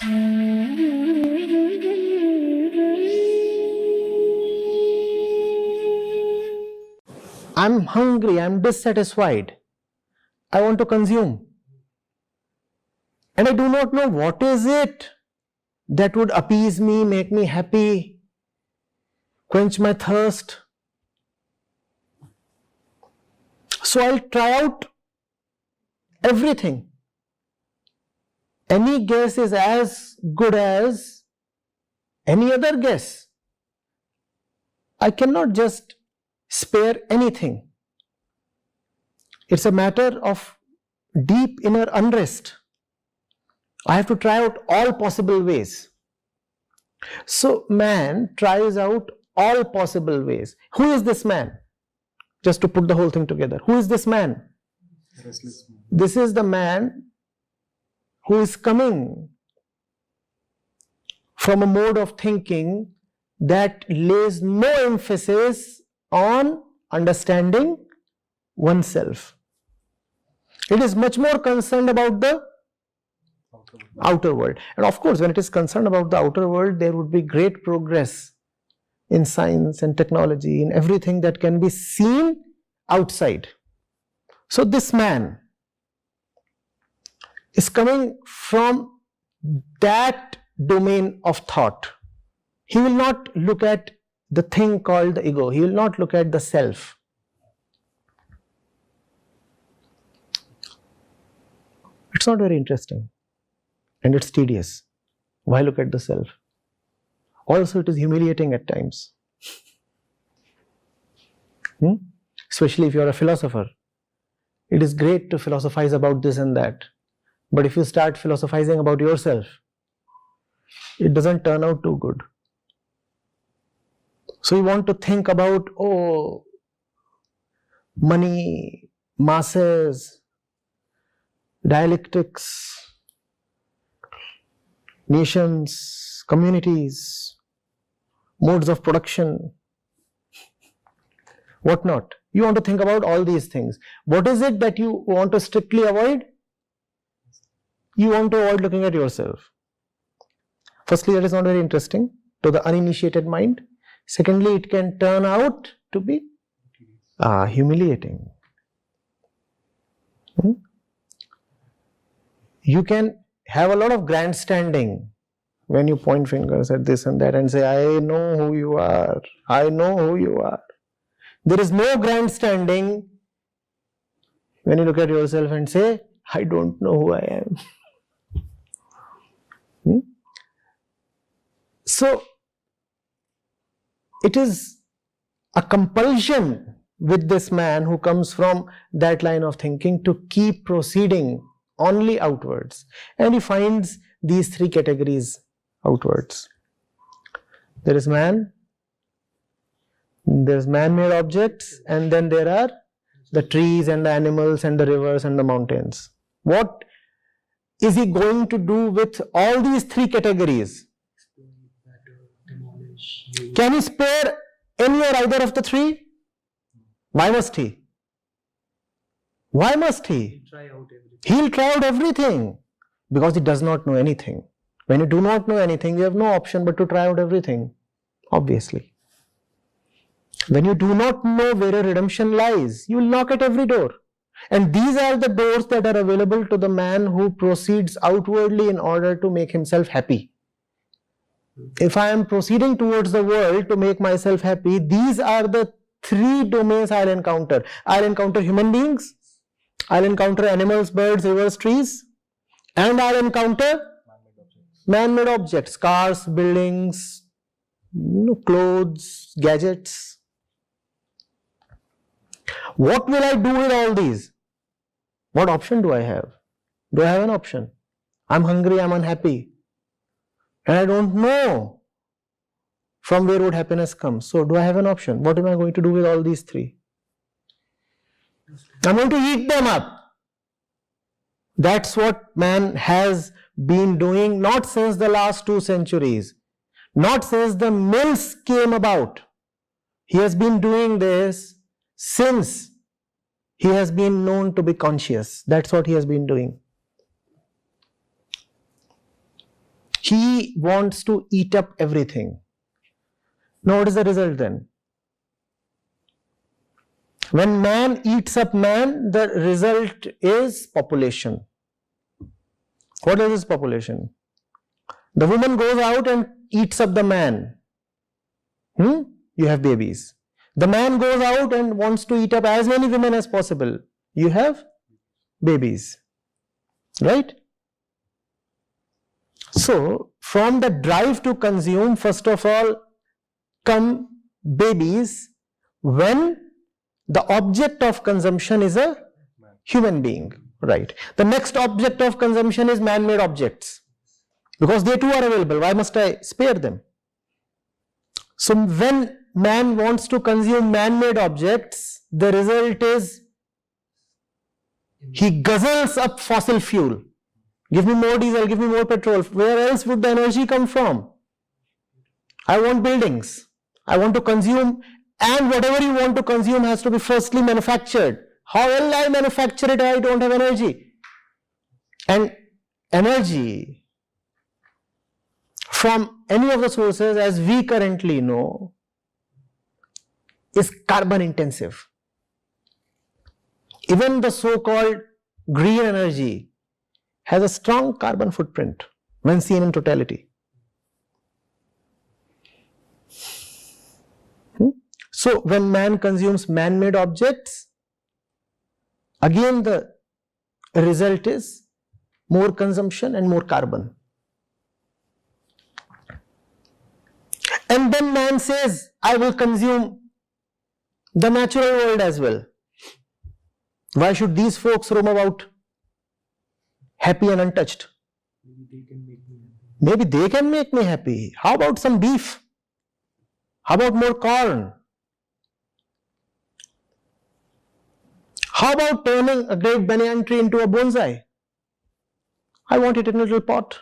I'm hungry, I'm dissatisfied, I want to consume. And I do not know what is it that would appease me, make me happy, quench my thirst. So I'll try out everything. Any guess is as good as any other guess. I cannot just spare anything. It's a matter of deep inner unrest. I have to try out all possible ways. So man tries out all possible ways. Who is this man? Just to put the whole thing together. Who is this man? Restless man. This is the man who is coming from a mode of thinking that lays no emphasis on understanding oneself. It is much more concerned about the outer world. And of course, when it is concerned about the outer world, there would be great progress in science and technology, in everything that can be seen outside. So this man is coming from that domain of thought. He will not look at the thing called the ego. He will not look at the self. It's not very interesting and it's tedious. Why look at the self? Also, it is humiliating at times. Especially if you are a philosopher. It is great to philosophize about this and that. But if you start philosophizing about yourself, it doesn't turn out too good. So you want to think about, oh, money, masses, dialectics, nations, communities, modes of production, what not. You want to think about all these things. What is it that you want to strictly avoid? You want to avoid looking at yourself. Firstly, that is not very interesting to the uninitiated mind. Secondly, it can turn out to be humiliating. You can have a lot of grandstanding when you point fingers at this and that and say, I know who you are. I know who you are. There is no grandstanding when you look at yourself and say, I don't know who I am. So, it is a compulsion with this man who comes from that line of thinking to keep proceeding only outwards. And he finds these three categories outwards. There is man, there is man-made objects, and then there are the trees and the animals and the rivers and the mountains. What is he going to do with all these three categories? Can he spare any or either of the three? Why must he? Why must he? He'll try out everything because he does not know anything. When you do not know anything, you have no option but to try out everything, obviously. When you do not know where a redemption lies, you will knock at every door. And these are the doors that are available to the man who proceeds outwardly in order to make himself happy. If I am proceeding towards the world to make myself happy, these are the three domains I'll encounter. I'll encounter human beings, I'll encounter animals, birds, rivers, trees, and I'll encounter man-made objects, cars, buildings, clothes, gadgets. What will I do with all these? What option do I have? Do I have an option? I'm hungry, I'm unhappy. And I don't know from where would happiness come. So do I have an option? What am I going to do with all these three? I'm going to eat them up. That's what man has been doing, not since the last 2 centuries, not since the mills came about. He has been doing this since he has been known to be conscious. That's what he has been doing. he wants to eat up everything. Now what is the result then? When man eats up man, the result is population. What is this population? The woman goes out and eats up the man. You have babies. The man goes out and wants to eat up as many women as possible. You have babies. Right? So, from the drive to consume, first of all, come babies when the object of consumption is a human being. Right. The next object of consumption is man-made objects. Because they too are available. Why must I spare them? So, when man wants to consume man-made objects, the result is he guzzles up fossil fuel. Give me more diesel, give me more petrol. Where else would the energy come from? I want buildings. I want to consume, and whatever you want to consume has to be firstly manufactured. How will I manufacture it? I don't have energy. And energy from any of the sources, as we currently know, is carbon intensive. Even the so-called green energy has a strong carbon footprint when seen in totality. So, when man consumes man-made objects, again the result is more consumption and more carbon. And then man says, I will consume the natural world as well. Why should these folks roam about happy and untouched? Maybe they can make me happy. How about some beef? How about more corn? How about turning a great banyan tree into a bonsai? I want it in a little pot.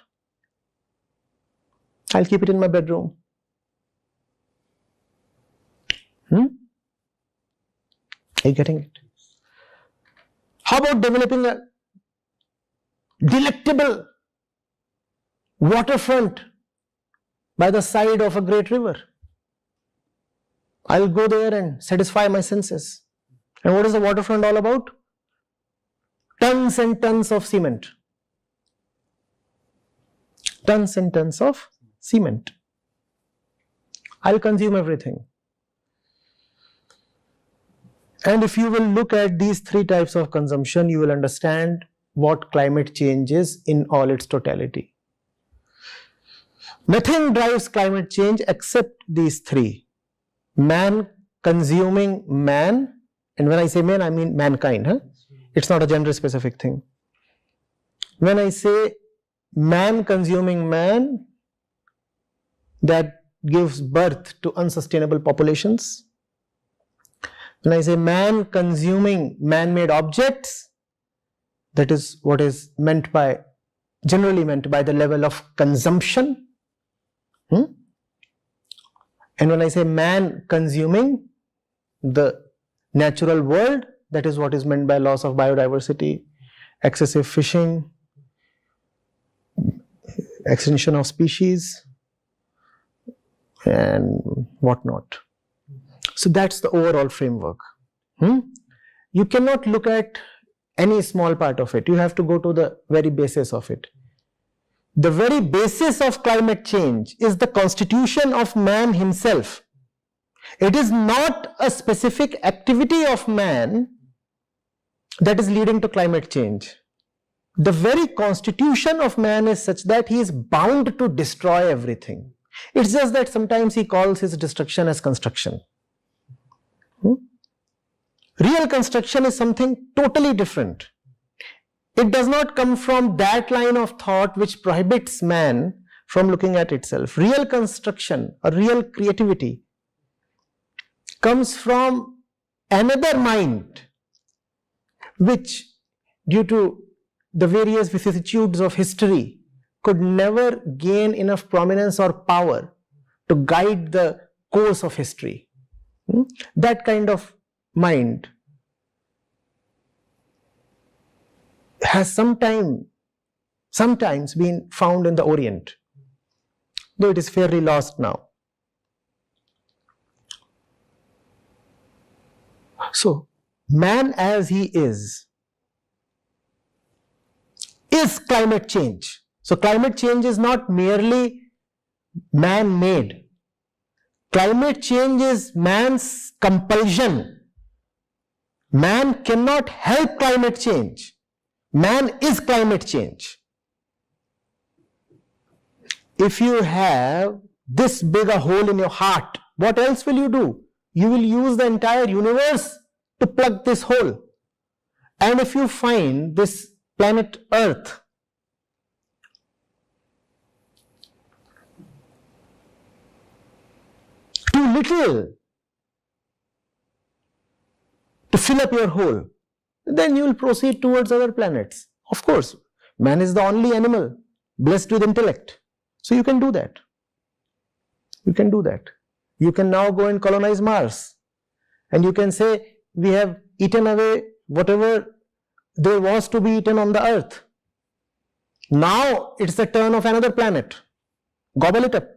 I'll keep it in my bedroom. Are you getting it? How about developing a delectable waterfront by the side of a great river? I'll go there and satisfy my senses. And what is the waterfront all about? Tons and tons of cement. Tons and tons of cement. I'll consume everything. And if you will look at these three types of consumption, you will understand what climate change is in all its totality. Nothing drives climate change except these three. Man consuming man, and when I say man, I mean mankind. It's not a gender specific thing. When I say man consuming man, that gives birth to unsustainable populations. When I say man consuming man-made objects, that is what is meant by, generally meant by the level of consumption. And when I say man consuming the natural world, that is what is meant by loss of biodiversity, excessive fishing, extinction of species, and whatnot. So that's the overall framework. You cannot look at any small part of it. You have to go to the very basis of it. The very basis of climate change is the constitution of man himself. It is not a specific activity of man that is leading to climate change. The very constitution of man is such that he is bound to destroy everything. It's just that sometimes he calls his destruction as construction. Real construction is something totally different. It does not come from that line of thought which prohibits man from looking at itself. Real construction or real creativity comes from another mind which, due to the various vicissitudes of history, could never gain enough prominence or power to guide the course of history. That kind of mind has sometimes been found in the Orient. though it is fairly lost now. So, man as he is climate change. So, climate change is not merely man-made. Climate change is man's compulsion. Man cannot help climate change. Man is climate change. If you have this big a hole in your heart, what else will you do? You will use the entire universe to plug this hole. And if you find this planet Earth too little to fill up your hole, then you will proceed towards other planets. Of course, man is the only animal blessed with intellect. So you can do that. You can do that. You can now go and colonize Mars. And you can say, we have eaten away whatever there was to be eaten on the Earth. Now it's the turn of another planet. Gobble it up.